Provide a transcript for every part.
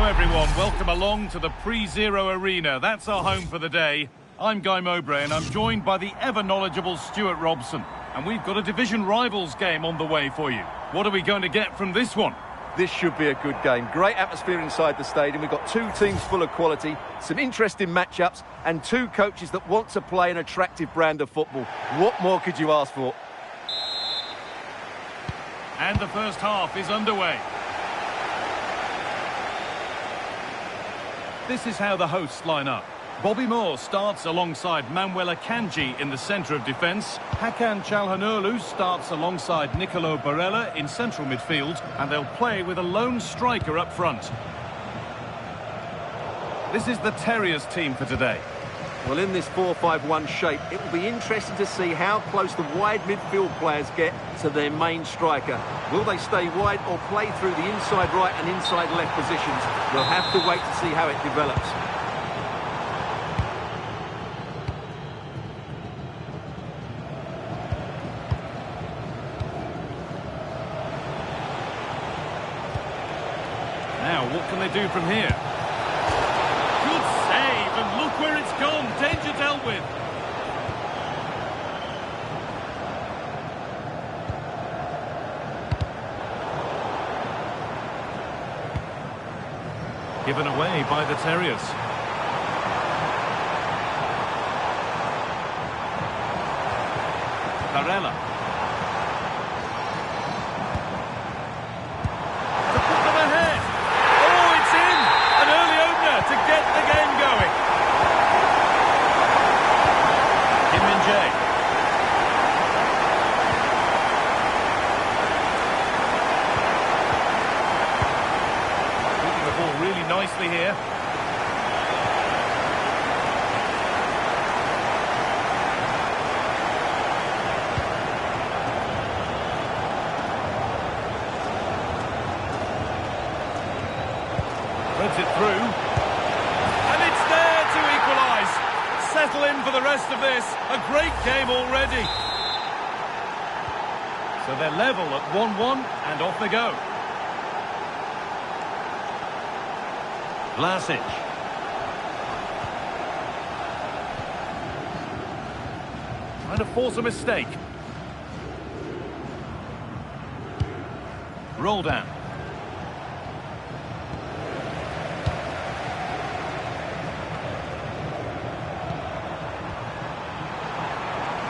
everyone, welcome along to the Pre-Zero Arena. That's our home for the day. I'm Guy Mowbray and I'm joined by the ever-knowledgeable Stuart Robson. And we've got a division rivals game on the way for you. What are we going to get from this one? This should be a good game. Great atmosphere inside the stadium. We've got two teams full of quality, some interesting matchups, and two coaches that want to play an attractive brand of football. What more could you ask for? And the first half is underway. This is how the hosts line up. Bobby Moore starts alongside Manuel Akanji in the centre of defence. Hakan Çalhanoğlu starts alongside Nicolo Barella in central midfield, and they'll play with a lone striker up front. This is the Terriers team for today. Well, in this 4-5-1 shape, it will be interesting to see how close the wide midfield players get to their main striker. Will they stay wide or play through the inside right and inside left positions? We'll have to wait to see how it develops. Now, what can they do from here? Good save, and look where it's gone. Danger dealt with. Given away by the Terriers. Barella. To put them ahead. Oh, it's in! An early opener to get the game going. Kim Min-jae. Moving the ball really nicely here. Threads it through. And it's there to equalise. Settle in for the rest of this. A great game already. So they're level at 1-1 and off they go. Vlasic. Trying to force a mistake. Roll down.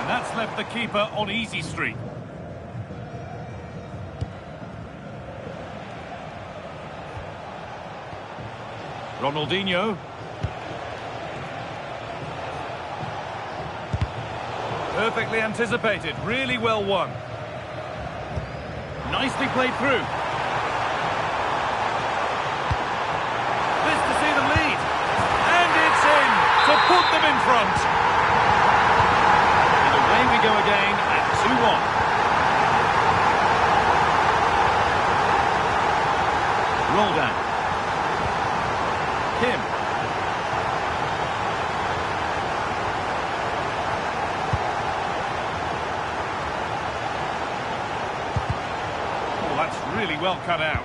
And that's left the keeper on easy street. Ronaldinho. Perfectly anticipated, really well won. Nicely played through. This to see them lead. And it's in to put them in front. And away we go again at 2-1. Roll down. Kim. Oh, that's really well cut out.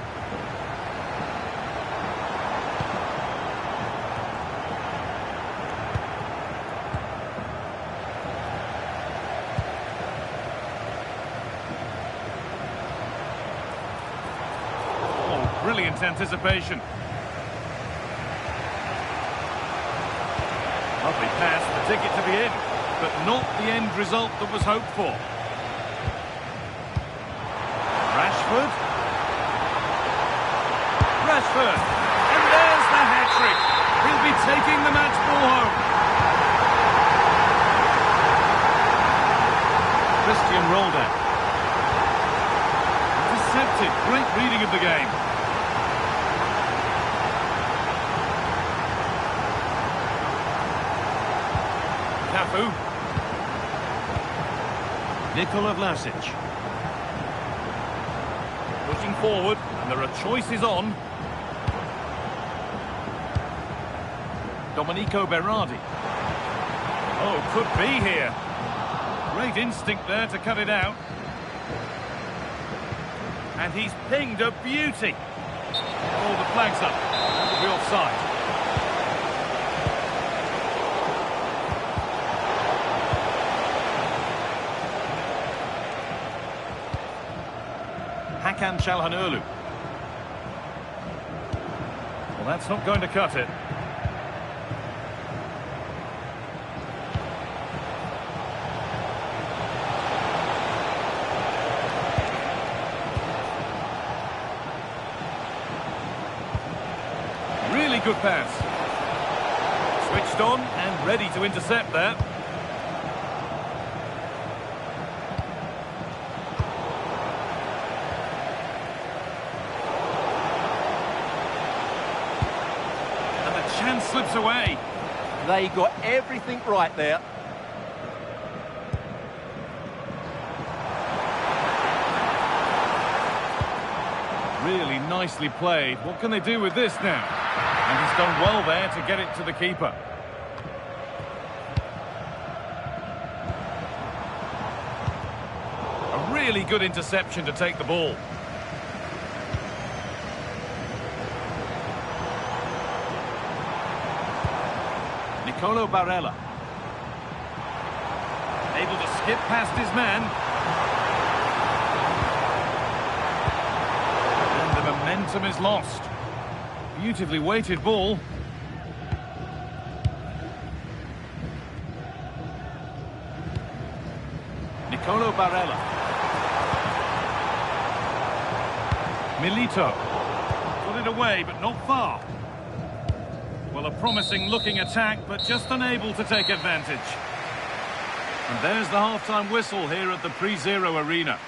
Oh, brilliant anticipation. Lovely pass, the ticket to be in, but not the end result that was hoped for. Rashford. And there's the hat-trick. He'll be taking the match ball home. Christian Roldan. Intercepted. Great reading of the game. Nikola Vlasic. Pushing forward, and there are choices on. Domenico Berardi. Oh, could be here. Great instinct there to cut it out. And he's pinged a beauty. Oh, the flag's up. be offside. Hakan Çalhanoğlu. Well, that's not going to cut it. Really good pass. Switched on and ready to intercept there. Chance slips away. They got everything right there. Really nicely played. What can they do with this now? And he's done well there to get it to the keeper. A really good interception to take the ball. Barella. Able to skip past his man. And the momentum is lost. Beautifully weighted ball. Barella. Milito. Got it away, but not far. Well, a promising looking attack, but just unable to take advantage. And there's the half-time whistle here at the Pre-Zero Arena.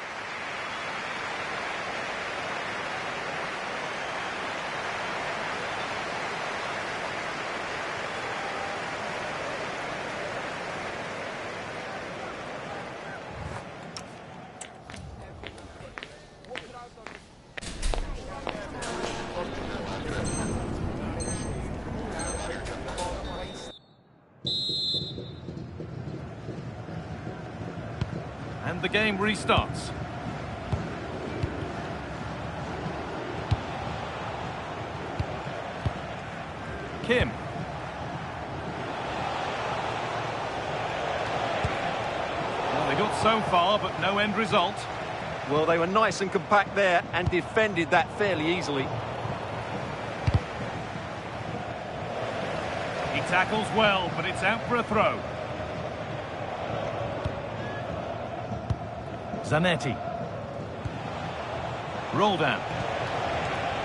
And the game restarts. Kim. Well, they got so far, but no end result. Well, they were nice and compact there and defended that fairly easily. He tackles well, but it's out for a throw. Zanetti. Roll down.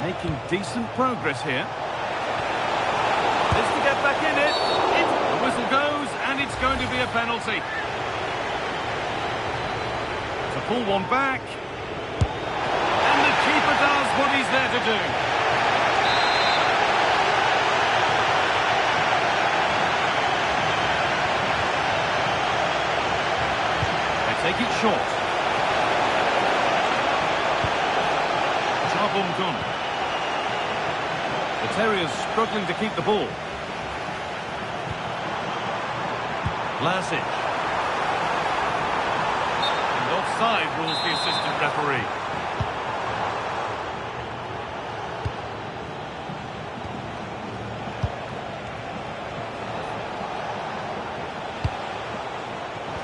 Making decent progress here. This to get back in it. The whistle goes, and it's going to be a penalty. To pull one back. And the keeper does what he's there to do. They take it short. The Terriers struggling to keep the ball. Vlasic. And offside rules the assistant referee.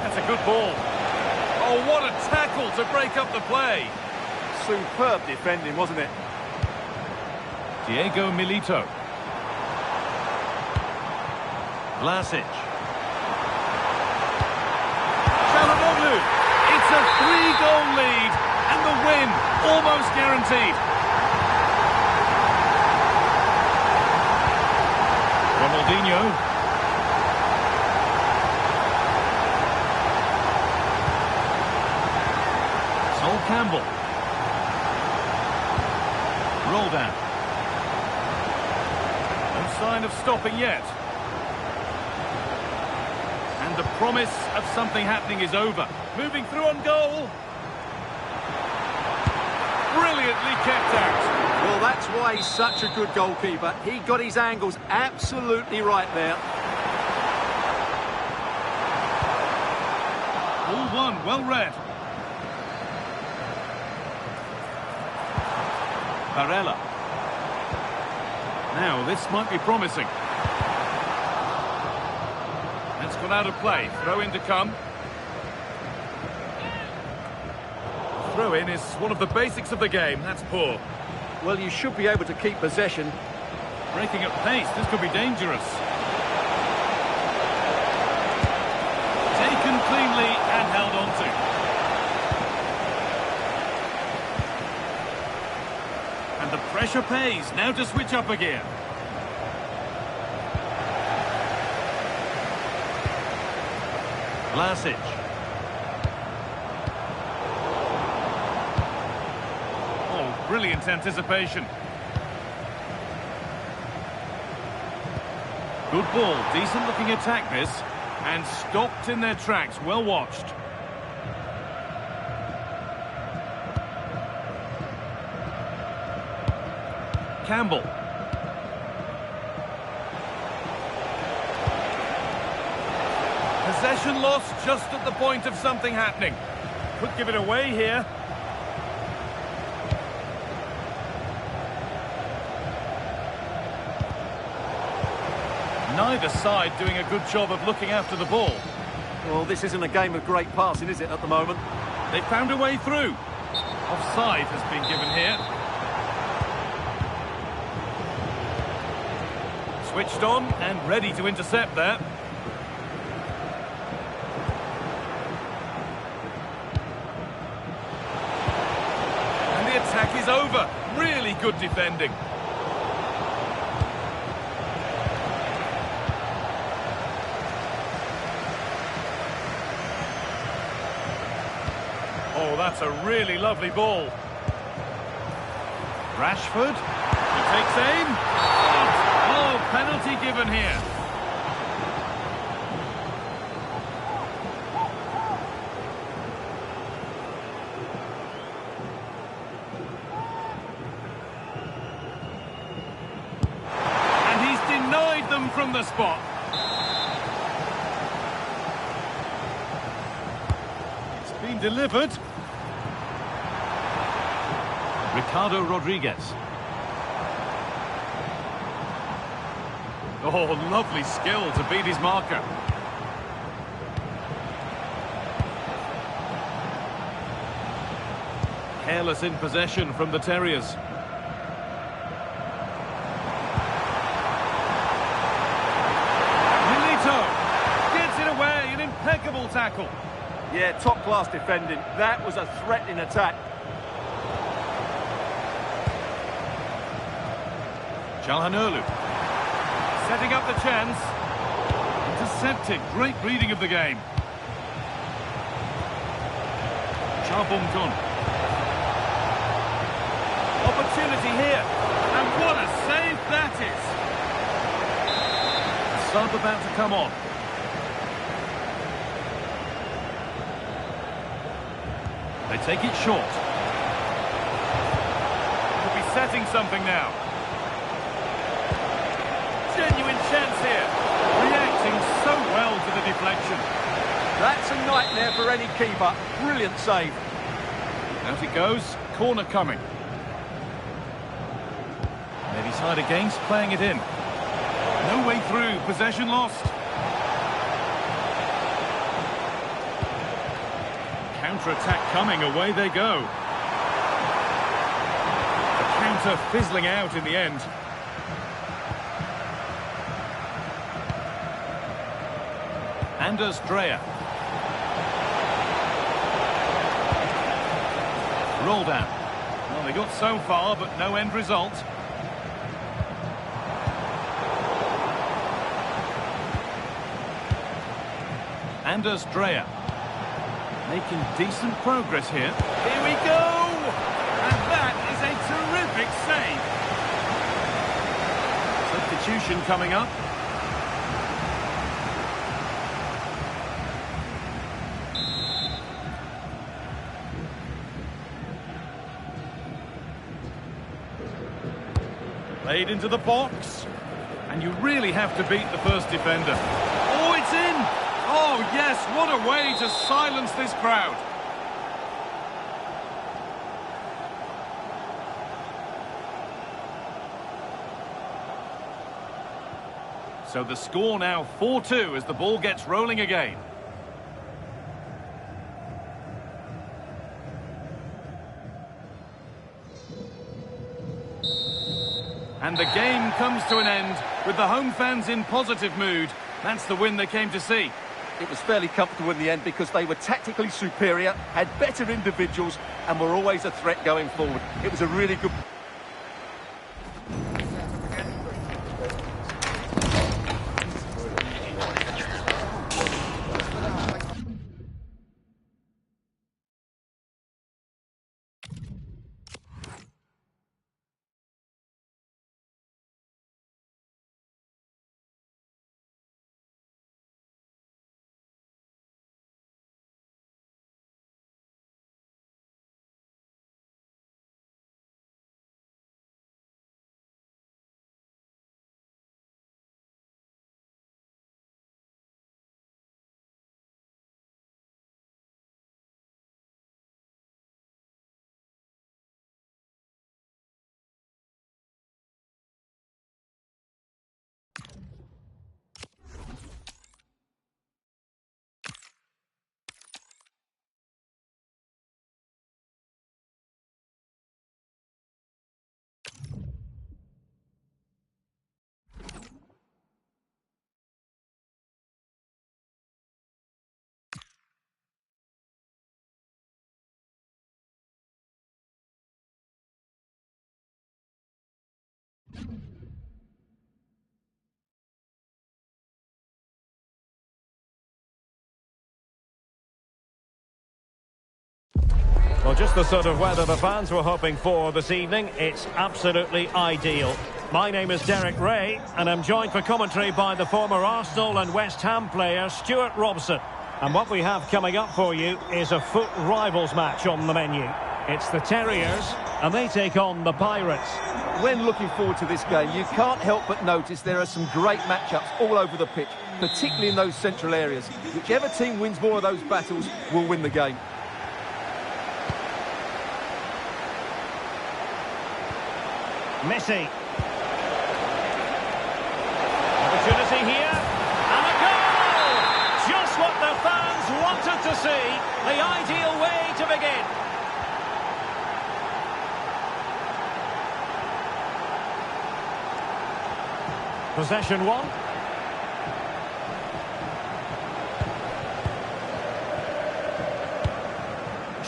That's a good ball. Oh, what a tackle to break up the play. Superb defending, wasn't it? Diego Milito. Vlasic. Çalhanoğlu. It's a 3-goal lead, and the win almost guaranteed. Ronaldinho. Sol Campbell. Roll down. No sign of stopping yet. And the promise of something happening is over. Moving through on goal. Brilliantly kept out. Well, that's why he's such a good goalkeeper. He got his angles absolutely right there. All one, well read. Barella. Now, this might be promising. That's got out of play. Throw in to come. Throw in is one of the basics of the game. That's poor. Well, you should be able to keep possession. Breaking at pace. This could be dangerous. Taken cleanly and held on to. And the pressure pays. Now to switch up again. Vlasic. Oh, brilliant anticipation. Good ball, decent looking attack this, and stopped in their tracks, well watched. Campbell. Possession lost just at the point of something happening. Could give it away here. Neither side doing a good job of looking after the ball. Well, this isn't a game of great passing, is it, at the moment? They found a way through. Offside has been given here. Switched on and ready to intercept there. And the attack is over. Really good defending. Oh, that's a really lovely ball. Rashford. He takes aim. Oh, penalty given here. And he's denied them from the spot. It's been delivered. Ricardo Rodriguez. Oh, lovely skill to beat his marker. Careless in possession from the Terriers. Milito gets it away, an impeccable tackle. Yeah, top-class defending. That was a threatening attack. Calhanoglu. Setting up the chance. Intercepted. Great reading of the game. Charbonton. Opportunity here. And what a save that is. Sub about to come on. They take it short. Could be setting something now. Genuine chance here. Reacting so well to the deflection. That's a nightmare for any keeper. Brilliant save. Out it goes. Corner coming. Maybe side against, playing it in. No way through. Possession lost. Counter-attack coming. Away they go. The counter fizzling out in the end. Anders Dreyer. Roll down. Well, they got so far, but no end result. Anders Dreyer. Making decent progress here. Here we go! And that is a terrific save. Substitution coming up. Played into the box. And you really have to beat the first defender. Oh, it's in! Oh, yes, what a way to silence this crowd. So the score now 4-2 as the ball gets rolling again. And the game comes to an end with the home fans in positive mood. That's the win they came to see. It was fairly comfortable in the end because they were tactically superior, had better individuals, and were always a threat going forward. It was a really good... Well, just the sort of weather the fans were hoping for this evening. It's absolutely ideal. My name is Derek Ray, and I'm joined for commentary by the former Arsenal and West Ham player Stuart Robson. And what we have coming up for you is a foot rivals match on the menu. It's the Terriers, and they take on the Pirates. When looking forward to this game, you can't help but notice there are some great matchups all over the pitch, particularly in those central areas. Whichever team wins more of those battles will win the game. Messi. Opportunity here. And a goal! Just what the fans wanted to see. The ideal way to begin. Possession one.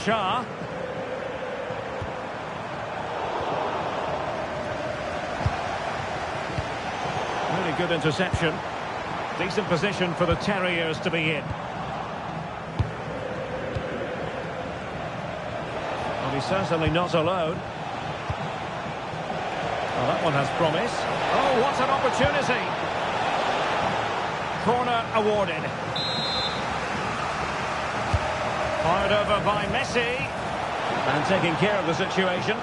Shah. Really good interception. Decent position for the Terriers to be in. Well, he's certainly not alone. Well, that one has promise. Oh, what an opportunity! Corner awarded. Fired over by Messi. And taking care of the situation.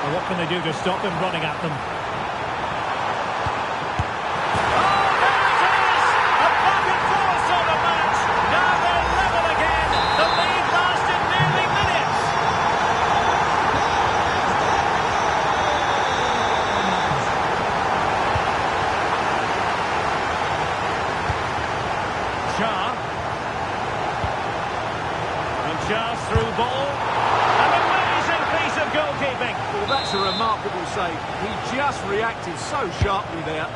Well, what can they do to stop him running at them? Just through ball. An amazing piece of goalkeeping. Well, that's a remarkable save. He just reacted so sharply there.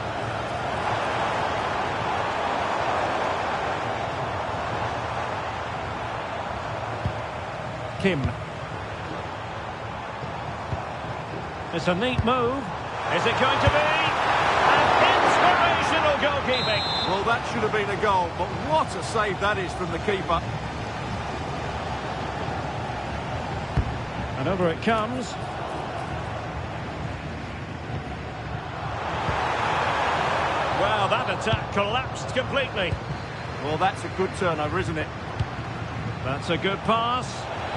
Kim. It's a neat move. Is it going to be? An inspirational goalkeeping. Well, that should have been a goal, but what a save that is from the keeper. And over it comes. Well, that attack collapsed completely. Well, that's a good turnover, isn't it? That's a good pass.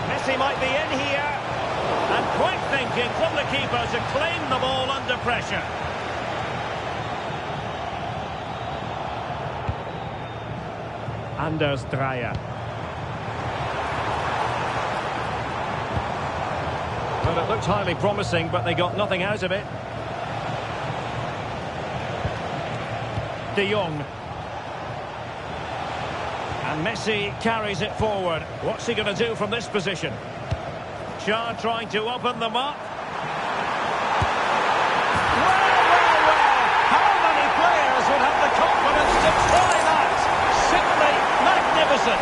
Messi might be in here. And quick thinking from the keeper to claim the ball under pressure. Anders Dreyer. Well, it looked highly promising, but they got nothing out of it. De Jong. And Messi carries it forward. What's he going to do from this position? Shaw trying to open them up. How many players would have the confidence to try that? Simply magnificent.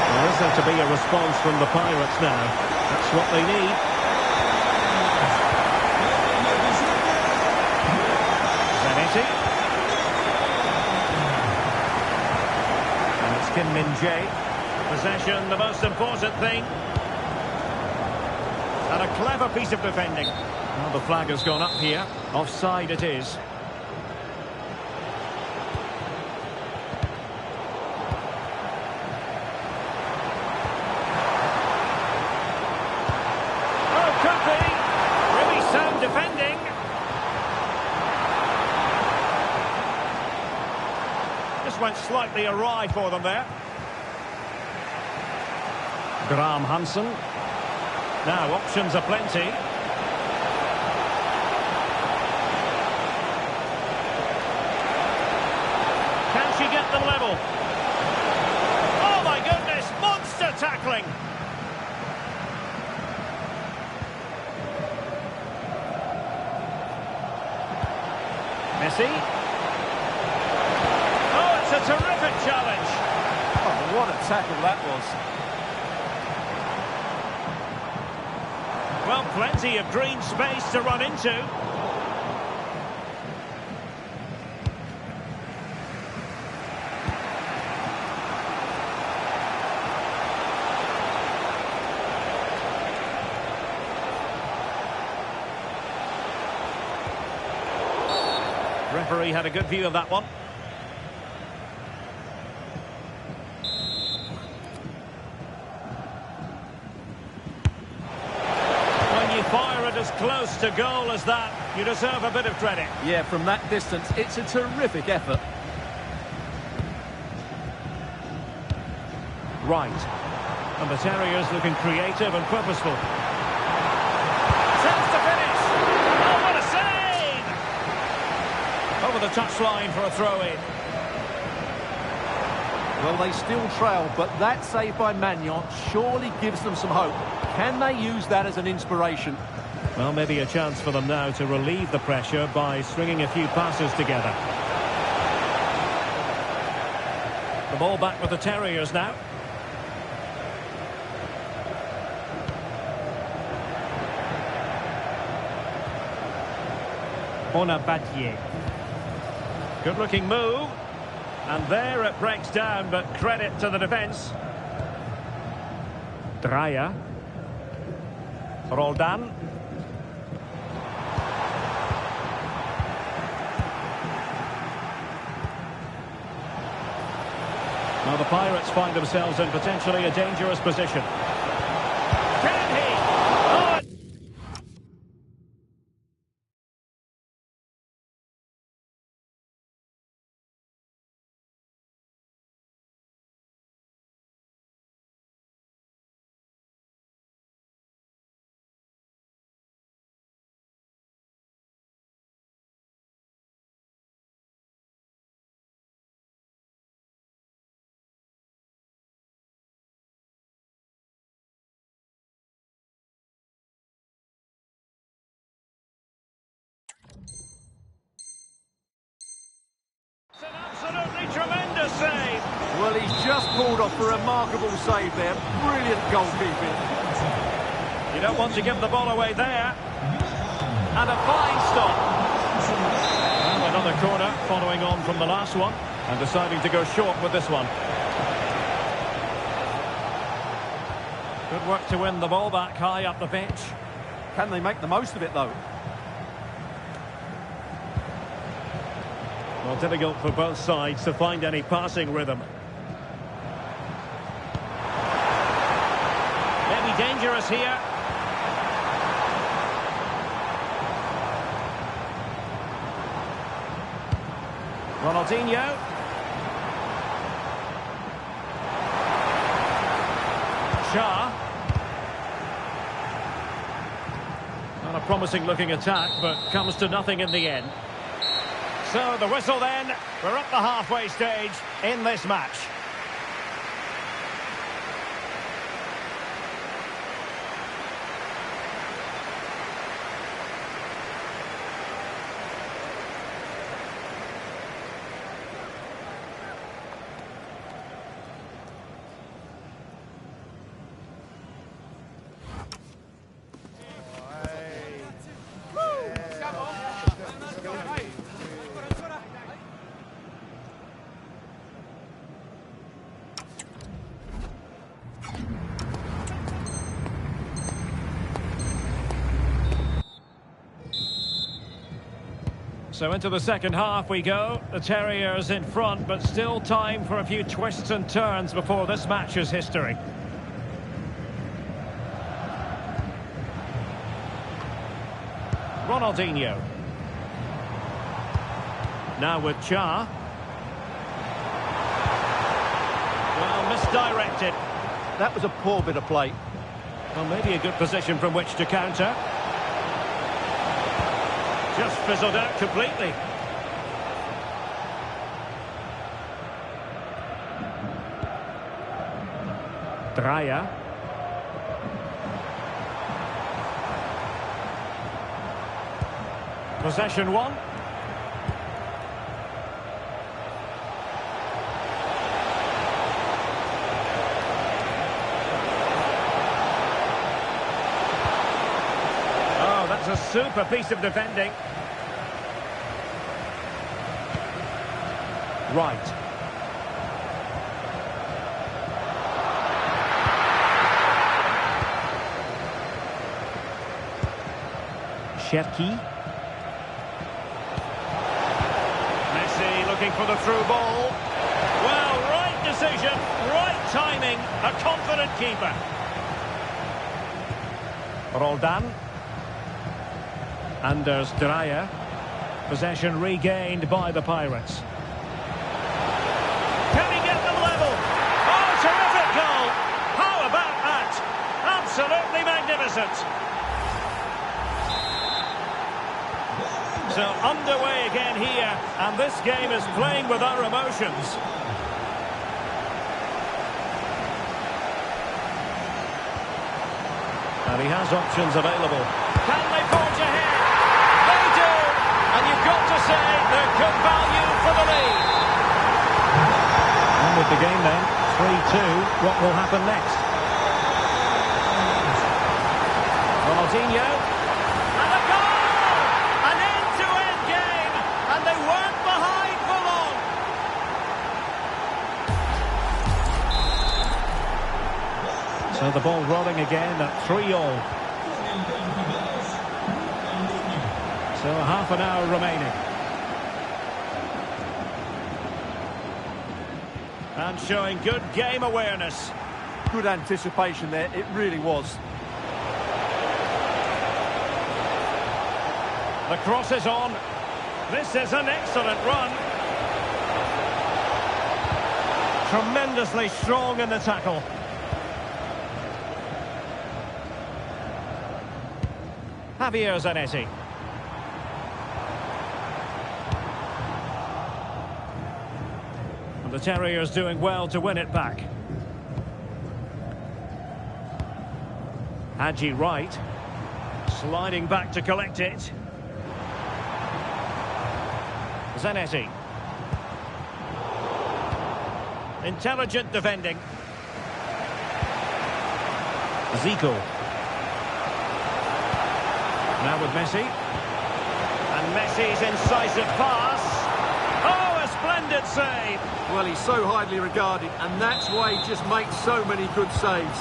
There is there to be a response from the Pirates now. That's what they need. Zanetti. And it's Kim Min-jae. Possession, the most important thing. And a clever piece of defending. Well, the flag has gone up here. Offside it is. Oh, could be. Really sound defending. Just went slightly awry for them there. Graham Hansen. Now, options are plenty. Can she get them level? Oh, my goodness! Monster tackling! Messi. Oh, it's a terrific challenge. Oh, what a tackle that was. Well, plenty of green space to run into. Referee had a good view of that one. As close to goal as that, you deserve a bit of credit. Yeah, from that distance, it's a terrific effort. Right. And the Terriers looking creative and purposeful. Attempts to finish. Oh, what a save! Over the touchline for a throw-in. Well, they still trail, but that save by Magnon surely gives them some hope. Can they use that as an inspiration? Well, maybe a chance for them now to relieve the pressure by stringing a few passes together. The ball back with the Terriers now. Onabadie. Good-looking move. And there it breaks down, but credit to the defence. Dreyer. Roldan. Now the Pirates find themselves in potentially a dangerous position. Can he? Oh! It's an absolutely tremendous save. Well, he's just pulled off a remarkable save there. Brilliant goalkeeping. You don't want to give the ball away there. And a fine stop. And another corner following on from the last one. And deciding to go short with this one. Good work to win the ball back high up the pitch. Can they make the most of it, though? Well, difficult for both sides to find any passing rhythm. Maybe dangerous here. Ronaldinho. Shaw. promising looking attack, but comes to nothing in the end. So the whistle then, we're at the halfway stage in this match. So into the second half we go. The Terriers in front, but still time for a few twists and turns before this match is history. Ronaldinho. Now with Cha. Well, misdirected. That was a poor bit of play. Well, maybe a good position from which to counter. Just fizzled out completely. Dreyer. Possession one. Oh, that's a super piece of defending. Right. Cherki. Messi looking for the through ball. Well, right decision, right timing, a confident keeper. Roldan. Anders Dreyer. Possession regained by the Pirates. Can he get them level? Oh, terrific goal! How about that? Absolutely magnificent. So underway again here, and this game is playing with our emotions. And he has options available. Can they forge ahead? They do! And you've got to say they're good value for the lead. And with the game then, 3-2, what will happen next? Ronaldinho. And a goal! An end-to-end game, and they weren't behind for long. So the ball rolling again at 3-all. So half an hour remaining. And showing good game awareness. Good anticipation there, it really was. The cross is on. This is an excellent run. Tremendously strong in the tackle. Javier Zanetti. And the Terriers doing well to win it back. Haji Wright. Sliding back to collect it. Zanetti. Intelligent defending. Zico. Now with Messi. And Messi's incisive pass. Oh, a splendid save. Well, he's so highly regarded, and that's why he just makes so many good saves.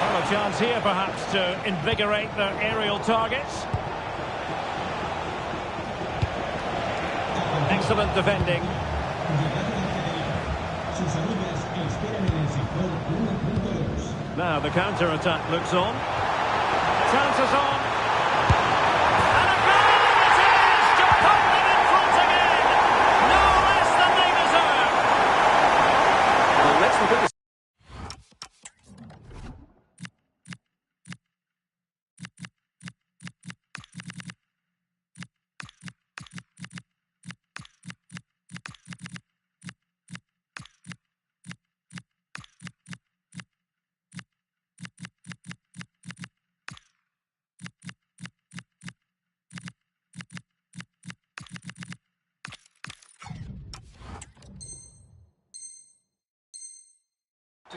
Well, a chance here perhaps to invigorate their aerial targets. Excellent defending. Now the counter-attack looks on. Chances on. And a goal it is to put them in front again. No less than they deserve. Well, let's look at this.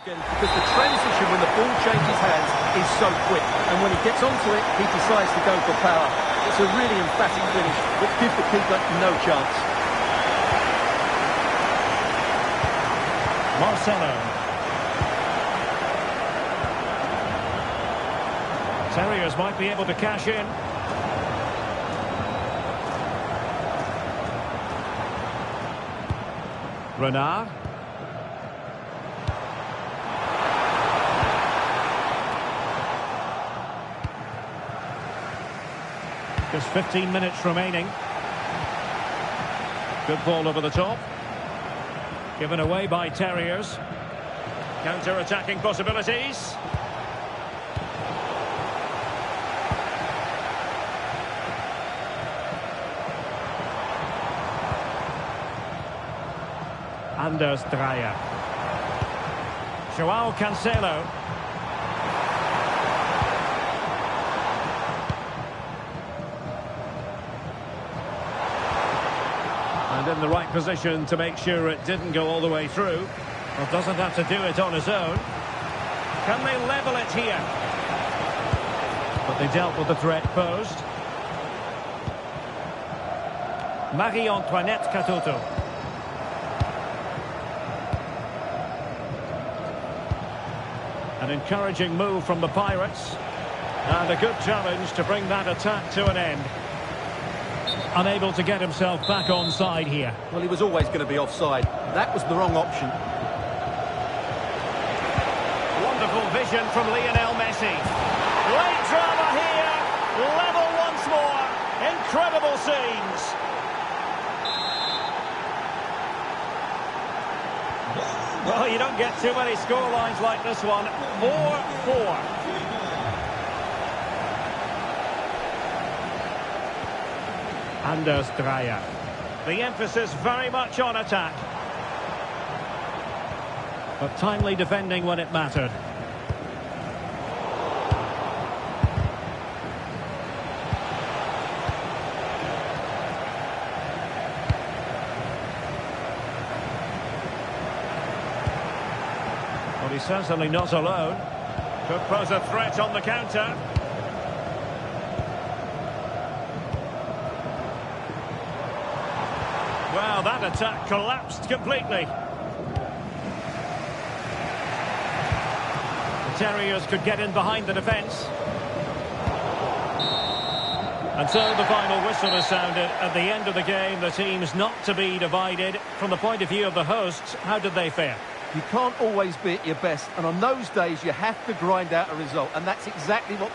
again, because the transition when the ball changes hands is so quick, and when he gets onto it, he decides to go for power. It's a really emphatic finish that gives the keeper no chance. Marcelo. Terriers might be able to cash in. Renard. Just 15 minutes remaining. Good ball over the top. Given away by Terriers. Counter-attacking possibilities. Anders Dreyer. Joao Cancelo. And in the right position to make sure it didn't go all the way through. Well, doesn't have to do it on his own. Can they level it here? But they dealt with the threat posed. Marie-Antoinette Katoto. An encouraging move from the Pirates. And a good challenge to bring that attack to an end. Unable to get himself back onside here. Well, he was always going to be offside. That was the wrong option. Wonderful vision from Lionel Messi. Late drama here. Level once more. Incredible scenes. Well, you don't get too many scorelines like this one. 4-4. Anders Dreyer. The emphasis very much on attack. But timely defending when it mattered. Well, he's certainly not alone. Could pose a threat on the counter. Well, that attack collapsed completely. The Terriers could get in behind the defence. And so the final whistle is sounded. At the end of the game, the team's not to be divided. From the point of view of the hosts, how did they fare? You can't always be at your best, and on those days you have to grind out a result, and that's exactly what